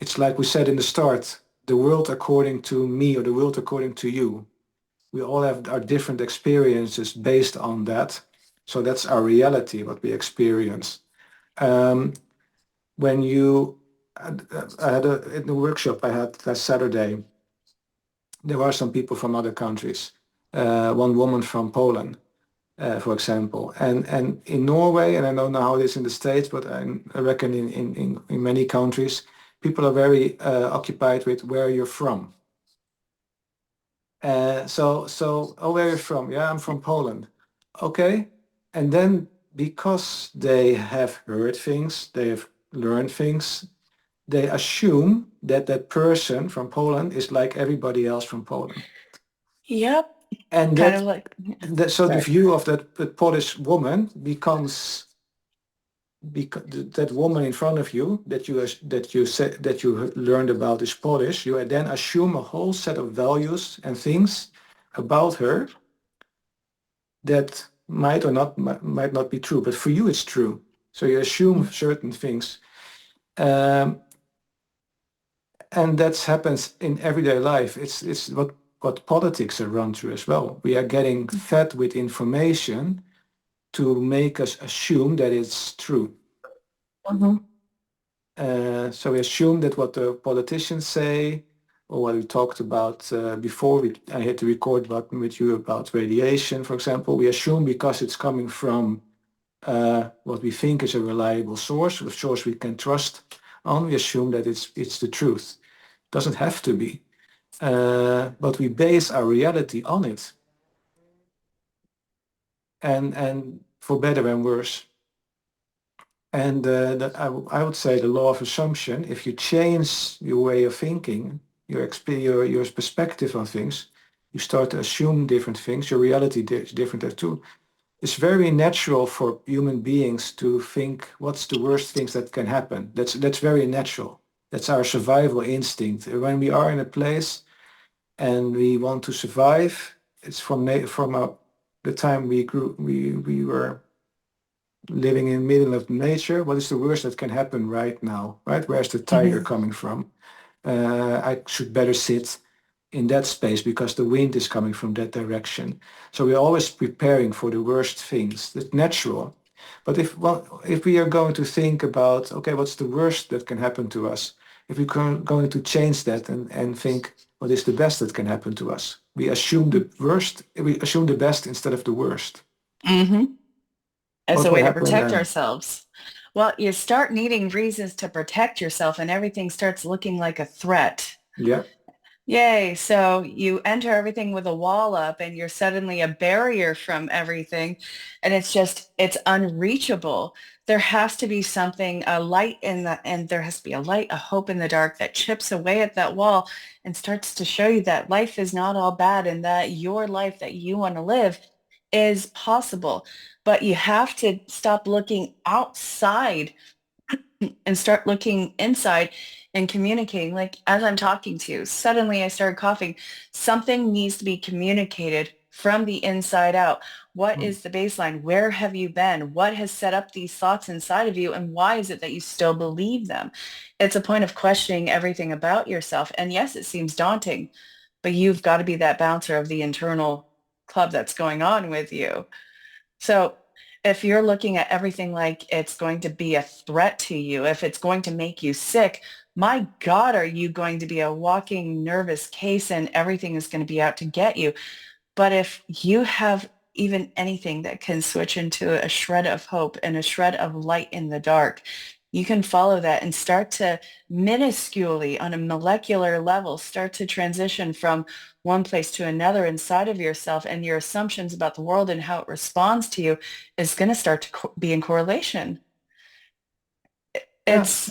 It's like we said in the start, the world according to me or the world according to you. We all have our different experiences based on that. So that's our reality, what we experience. Um, when you, I had in the workshop I had last Saturday, there were some people from other countries. One woman from Poland, for example. And in Norway, and I don't know how it is in the States, but I reckon in many countries, people are very occupied with where you're from. Oh, where are you from? Yeah, I'm from Poland. Okay. And then because they have heard things, they have learned things, they assume that that person from Poland is like everybody else from Poland. Yep. And Kind of like, so the sorry. view of that Polish woman becomes because that woman in front of you that you learned about is Polish, you then assume a whole set of values and things about her that might not be true, but for you it's true. So you assume certain things, um, and that happens in everyday life. It's what politics are run through as well. We are getting fed with information to make us assume that it's true. Mhm. So we assume that what the politicians say, or what we talked about before, I had to record with you about radiation, for example. We assume because it's coming from what we think is a reliable source, a source we can trust on, we assume that it's the truth. Doesn't have to be, but we base our reality on it, and for better and worse. And I would say the law of assumption, if you change your way of thinking, your perspective on things, you start to assume different things, your reality is different there too. It's very natural for human beings to think, what's the worst things that can happen? That's very natural. That's our survival instinct. When we are in a place and we want to survive, it's the time we were living in the middle of nature. What is the worst that can happen right now? Right? Where's the tiger Mhm. coming from? I should better sit in that space because the wind is coming from that direction. So we're always preparing for the worst things. That's natural. But if we are going to think about, okay, what's the worst that can happen to us? If we're going to change that and think, what is the best that can happen to us? We assume the best instead of the worst. Mhm. As What a will way to happen protect then? ourselves. Well, you start needing reasons to protect yourself and everything starts looking like a threat. Yeah. Yay. So you enter everything with a wall up and you're suddenly a barrier from everything. And it's unreachable. There has to be something, a light in the, and there has to be a light, a hope in the dark that chips away at that wall and starts to show you that life is not all bad and that your life that you want to live is possible, but you have to stop looking outside and start looking inside and communicating. Like as I'm talking to you, suddenly I started coughing. Something needs to be communicated from the inside out. What Mm. is the baseline? Where have you been? What has set up these thoughts inside of you? And why is it that you still believe them? It's a point of questioning everything about yourself. And yes, it seems daunting, but you've got to be that bouncer of the internal club that's going on with you. So if you're looking at everything like it's going to be a threat to you, if it's going to make you sick, my God, are you going to be a walking nervous case and everything is going to be out to get you? But if you have even anything that can switch into a shred of hope and a shred of light in the dark, you can follow that and start to minusculely on a molecular level, start to transition from one place to another inside of yourself, and your assumptions about the world and how it responds to you is going to start to be in correlation. Yeah, It's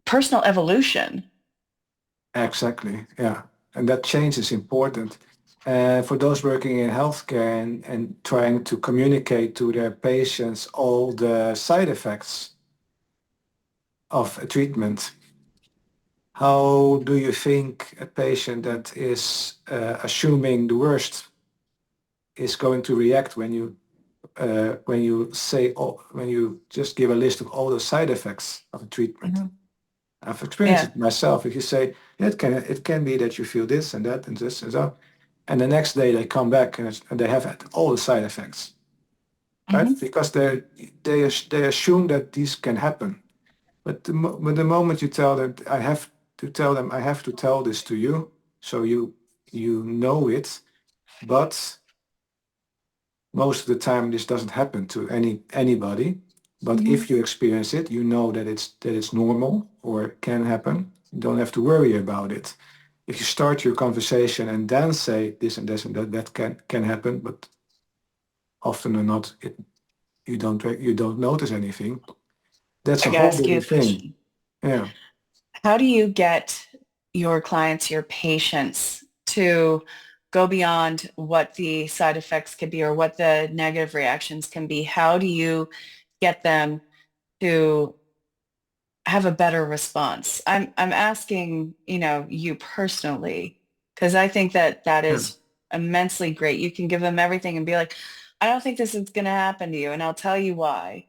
personal evolution. exactly. Yeah. And that change is important. For those working in healthcare and trying to communicate to their patients all the side effects of a treatment, how do you think a patient that is assuming the worst is going to react when you say when you just give a list of all the side effects of a treatment? Mhm. I've experienced Yeah. it myself. If you say yeah, it can be that you feel this and that and this and that, and the next day they come back and they have had all the side effects, right? Hmm. Because they assume that these can happen. But the moment you tell them, I have to tell them, I have to tell this to you, so you know it. But most of the time, this doesn't happen to anybody. But Hmm. if you experience it, you know that it's normal or can happen. You don't have to worry about it. If you start your conversation and then say this and this and that can happen, but often or not, you don't notice anything. That's I a gotta whole ask you a different thing. question. Yeah. How do you get your clients, your patients to go beyond what the side effects could be or what the negative reactions can be? How do you get them to have a better response? I'm asking, you personally, because I think that that Yeah. is immensely great. You can give them everything and be like, I don't think this is going to happen to you, and I'll tell you why.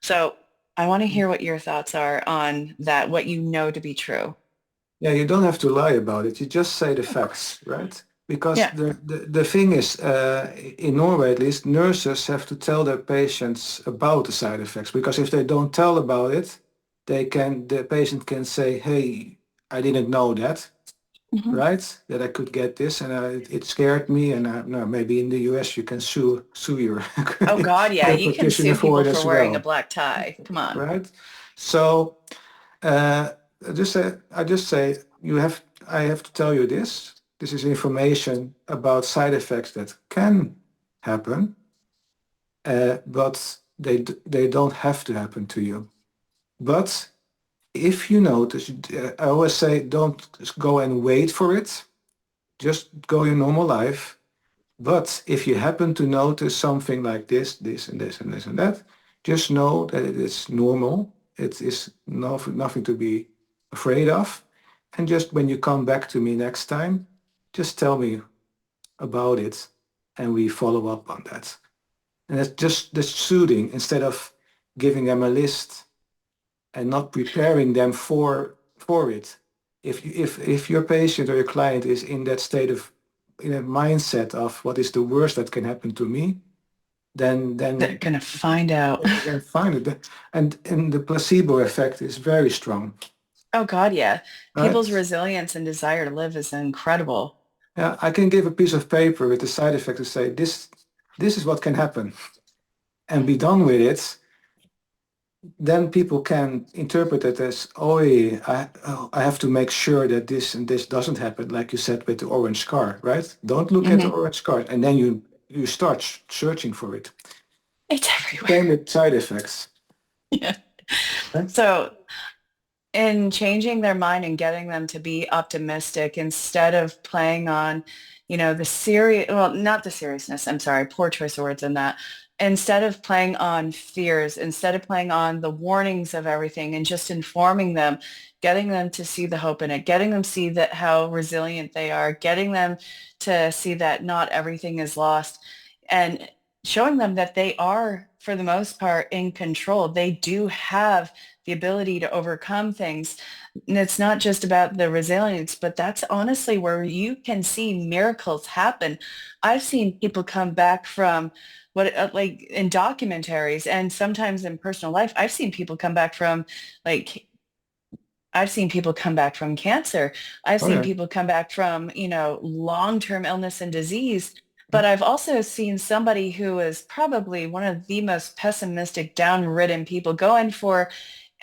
So I want to hear what your thoughts are on that, what you know to be true. Yeah, you don't have to lie about it. You just say the facts, right? Because Yeah. the thing is, in Norway at least, nurses have to tell their patients about the side effects. Because if they don't tell about it, the patient can say, "Hey, I didn't know that, Mhm. right? That I could get this, and it scared me." And no, maybe in the US you can sue your Oh God, yeah. your You can practitioner sue for people it for as wearing a well, black tie. Come on. right? So. Uh, I just say I have to tell you this. This is information about side effects that can happen, but they don't have to happen to you. But if you notice, I always say don't go and wait for it. Just go your normal life. But if you happen to notice something like this, and this, and this, and that, just know that it is normal. It is nothing to be afraid of. And just when you come back to me next time, just tell me about it and we follow up on that. And that's soothing instead of giving them a list and not preparing them for it. If your patient or your client is in that state of in a mindset of what is the worst that can happen to me, then They're then gonna find out. they can find it. And the placebo effect is very strong, Oh God, yeah. People's right? resilience and desire to live is incredible. Yeah, I can give a piece of paper with the side effect to say this is what can happen and be done with it. Then people can interpret it as, oh, yeah, I have to make sure that this and this doesn't happen, like you said with the orange car, right? Don't look at the Hmm. orange car, and then you start searching for it. It's everywhere. Same with side effects, Yeah. right? So in changing their mind and getting them to be optimistic instead of playing on, the serious, well, not the seriousness, I'm sorry, poor choice of words in that. Instead of playing on fears, instead of playing on the warnings of everything and just informing them, getting them to see the hope in it, getting them to see that how resilient they are, getting them to see that not everything is lost, and showing them that they are, for the most part, in control. They do have the ability to overcome things. And it's not just about the resilience, but that's honestly where you can see miracles happen. I've seen people come back from like in documentaries and sometimes in personal life, like, I've seen people come back from cancer. I've Oh seen yeah. people come back from, long-term illness and disease. Yeah. But I've also seen somebody who is probably one of the most pessimistic, down-ridden people going for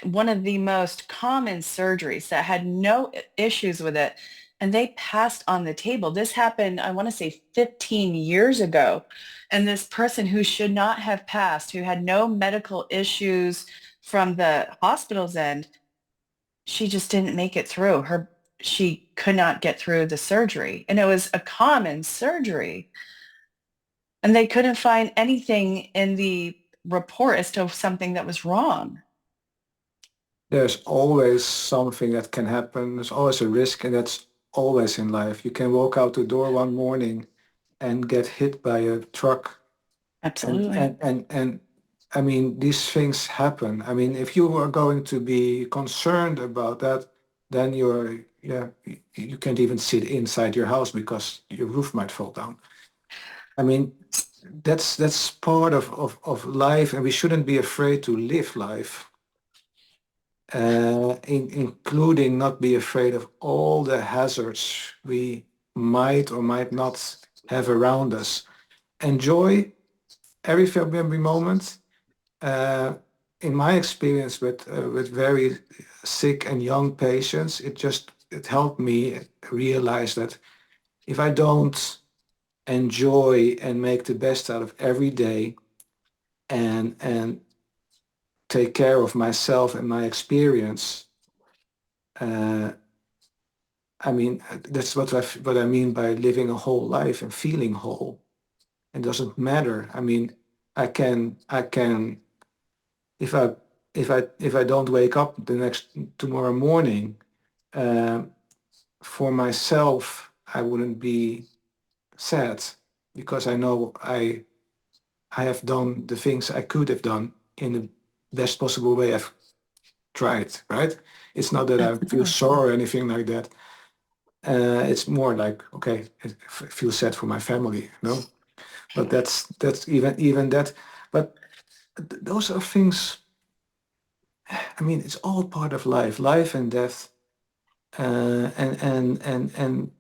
one of the most common surgeries that had no issues with it. And they passed on the table. This happened, I want to say 15 years ago. And this person who should not have passed, who had no medical issues from the hospital's end, she just didn't make it through. She could not get through the surgery. And it was a common surgery. And they couldn't find anything in the report as to something that was wrong. There's always something that can happen. There's always a risk, and that's always in life. You can walk out the door one morning and get hit by a truck, and Absolutely. and I mean, these things happen. I mean, if you are going to be concerned about that, then you can't even sit inside your house because your roof might fall down. I mean, that's part of life, and we shouldn't be afraid to live life, including not be afraid of all the hazards we might or might not have around us. Enjoy every moment. Uh, in my experience with very sick and young patients, it helped me realize that if I don't enjoy and make the best out of every day and take care of myself and my experience, uh, I mean that's what I mean by living a whole life and feeling whole. It doesn't matter. I mean, I can if I don't wake up the next tomorrow morning, um, for myself, I wouldn't be sad because I know I have done the things I could have done in the best possible way I've tried, right? It's not that I feel Absolutely. sorry or anything like that. It's more like, okay, I feel sad for my family, But that's even that. But those are things. I mean, it's all part of life and death. And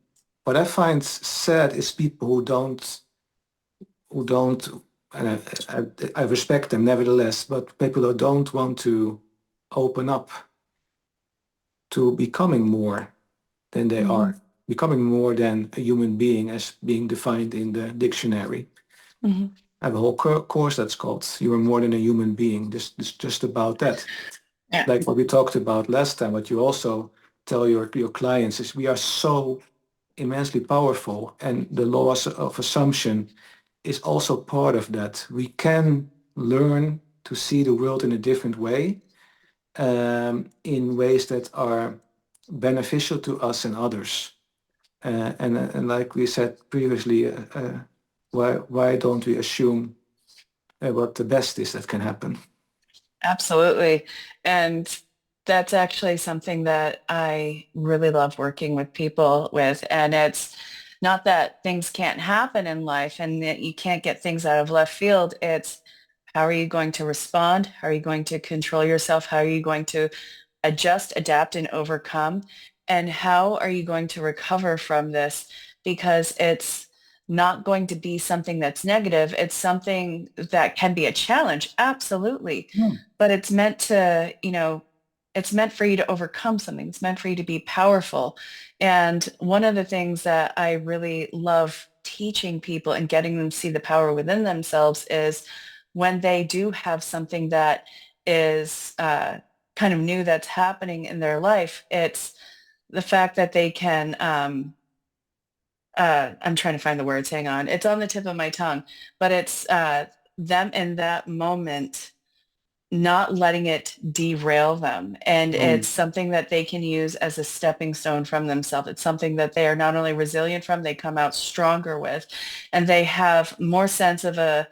what I find sad is people who don't, and I respect them nevertheless, but people who don't want to open up to becoming more than they Mhm. are, becoming more than a human being as being defined in the dictionary. Mhm. I have a whole course that's called "You Are More Than a Human Being." Just about that. Yeah, Like what we talked about last time, what you also tell your clients is we are so immensely powerful, and the laws of assumption is also part of that. We can learn to see the world in a different way, in ways that are beneficial to us and others. And like we said previously, why don't we assume what the best is that can happen? absolutely. And that's actually something that I really love working with people with. And it's not that things can't happen in life and that you can't get things out of left field. It's how are you going to respond? How are you going to control yourself? How are you going to adjust, adapt, and overcome? And how are you going to recover from this? Because it's not going to be something that's negative. It's something that can be a challenge, absolutely. Hmm. But it's meant to, it's meant for you to overcome something. It's meant for you to be powerful. And one of the things that I really love teaching people and getting them to see the power within themselves is when they do have something that is kind of new that's happening in their life. It's the fact that they can, I'm trying to find the words, hang on. It's on the tip of my tongue, but it's them in that moment not letting it derail them. And it's Mm, something that they can use as a stepping stone from themselves. It's something that they are not only resilient from, they come out stronger with, and they have more sense of a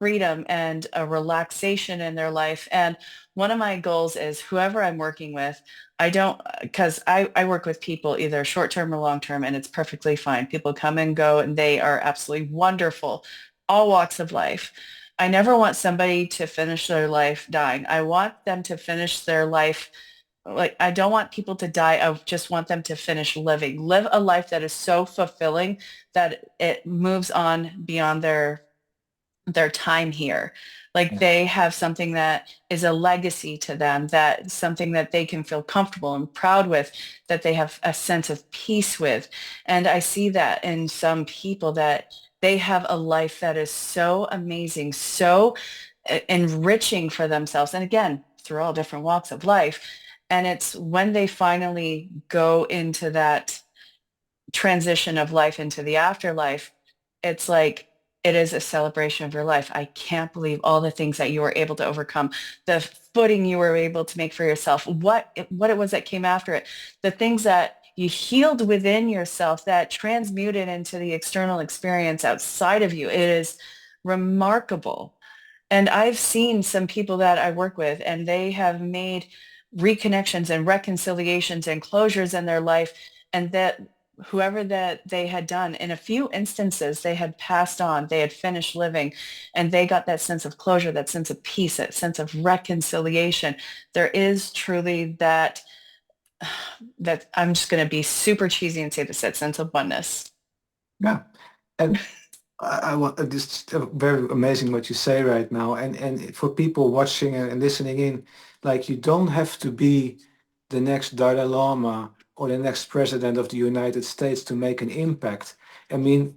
freedom and a relaxation in their life. And one of my goals is whoever I'm working with, I don't, because I work with people either short term or long term, and it's perfectly fine. People come and go, and they are absolutely wonderful, all walks of life. I never want somebody to finish their life dying. I want them to finish their life like I don't want people to die. I just want them to finish living, live a life that is so fulfilling that it moves on beyond their time here. Like yeah, they have something that is a legacy to them, that something that they can feel comfortable and proud with, that they have a sense of peace with. And I see that in some people that they have a life that is so amazing, so enriching for themselves. And again, through all different walks of life. And it's when they finally go into that transition of life into the afterlife, it's like it is a celebration of your life. I can't believe all the things that you were able to overcome, the footing you were able to make for yourself, what it was that came after it, the things that you healed within yourself that transmuted into the external experience outside of you. It is remarkable. And I've seen some people that I work with, and they have made reconnections and reconciliations and closures in their life, and that whoever that they had done, in a few instances, they had passed on, they had finished living, and they got that sense of closure, that sense of peace, that sense of reconciliation. There is truly that I'm just going to be super cheesy and say this, that sense of oneness. yeah. And I want this very amazing what you say right now. And for people watching and listening in, like you don't have to be the next Dalai Lama or the next president of the United States to make an impact. I mean,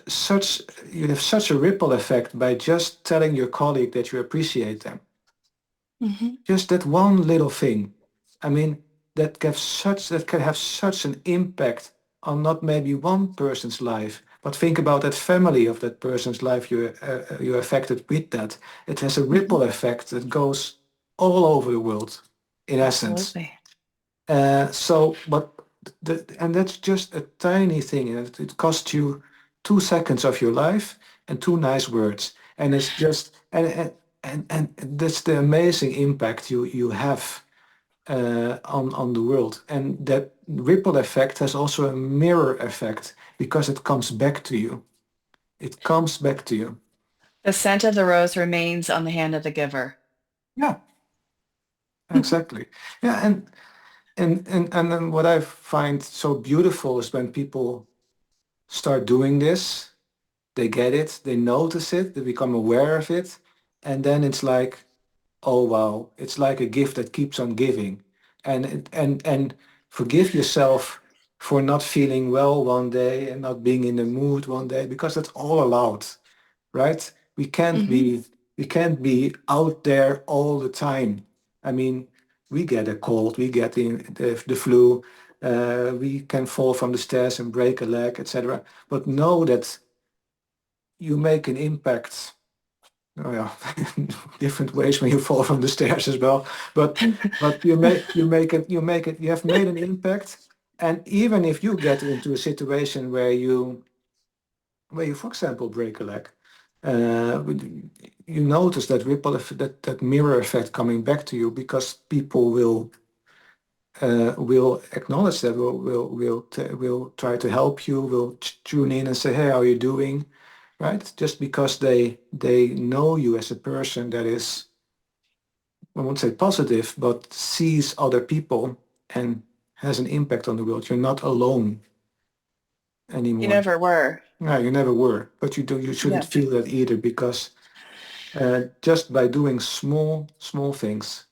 such you have such a ripple effect by just telling your colleague that you appreciate them. Mhm. Just that one little thing. I mean, that can have such an impact on not maybe one person's life, but think about that family of that person's life you're affected with that. It has a Mhm. ripple effect that goes all over the world, in essence. Absolutely. And that's just a tiny thing. It costs you 2 seconds of your life and two nice words, and it's just and that's the amazing impact you have on the world. And that ripple effect has also a mirror effect because it comes back to you. It comes back to you. The scent of the rose remains on the hand of the giver. Yeah, exactly. Yeah, and then what I find so beautiful is when people start doing this, they get it, they notice it, they become aware of it, and then it's like, oh wow, it's like a gift that keeps on giving. And forgive yourself for not feeling well one day and not being in the mood one day because that's all allowed, right? We can't Mhm. be we can't be out there all the time. I mean, we get a cold, we get the flu, we can fall from the stairs and break a leg, etc. But know that you make an impact. Oh yeah, different ways when you fall from the stairs as well. But you have made an impact. And even if you get into a situation where you, for example, break a leg, uh, you notice that ripple effect, that mirror effect coming back to you because people will acknowledge that, will try to help you, will tune in and say, hey, how are you doing? Right? Just because they know you as a person that is, I won't say positive, but sees other people and has an impact on the world. You're not alone You anymore. never were. No, you never were, but you shouldn't Yeah. feel that either because just by doing small things.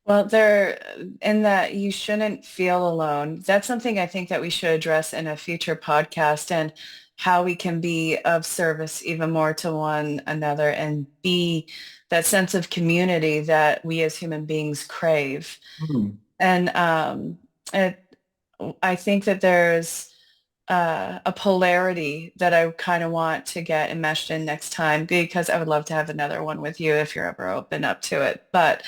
Well, there, in that you shouldn't feel alone. That's something I think that we should address in a future podcast. And how we can be of service even more to one another and be that sense of community that we as human beings crave. Hmm. And it, I think that there's a polarity that I kind of want to get enmeshed in next time because I would love to have another one with you if you're ever open up to it. But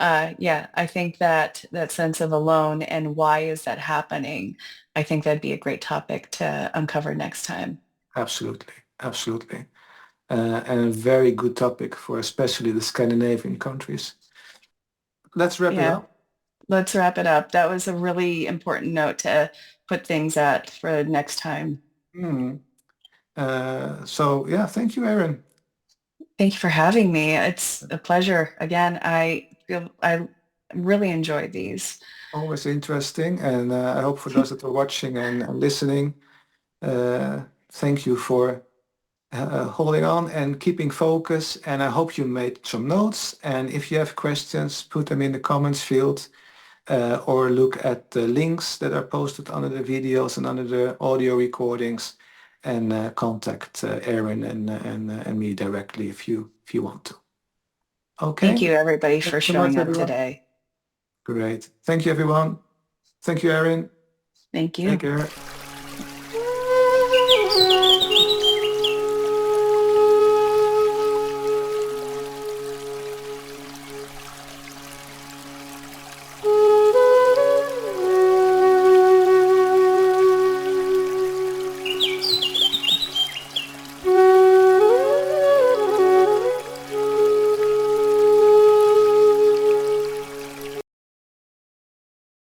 yeah, I think that that sense of alone and why is that happening? I think that'd be a great topic to uncover next time. Absolutely, absolutely. And a very good topic for especially the Scandinavian countries. Let's wrap it Yeah, up. let's wrap it up. That was a really important note to put things at for next time. Hmm. So yeah, thank you, Erin. Thank you for having me. It's a pleasure. Again, I feel I really enjoyed these. Always interesting, and I hope for those that are watching and listening, thank you for holding on and keeping focus. And I hope you made some notes. And if you have questions, put them in the comments field or look at the links that are posted under the videos and under the audio recordings, and contact Erin and me directly if you want to. Thank Okay. you, everybody, Thank for you so much, showing up everyone. today. Great. Thank you, everyone. Thank you, Erin. Thank Take you. care.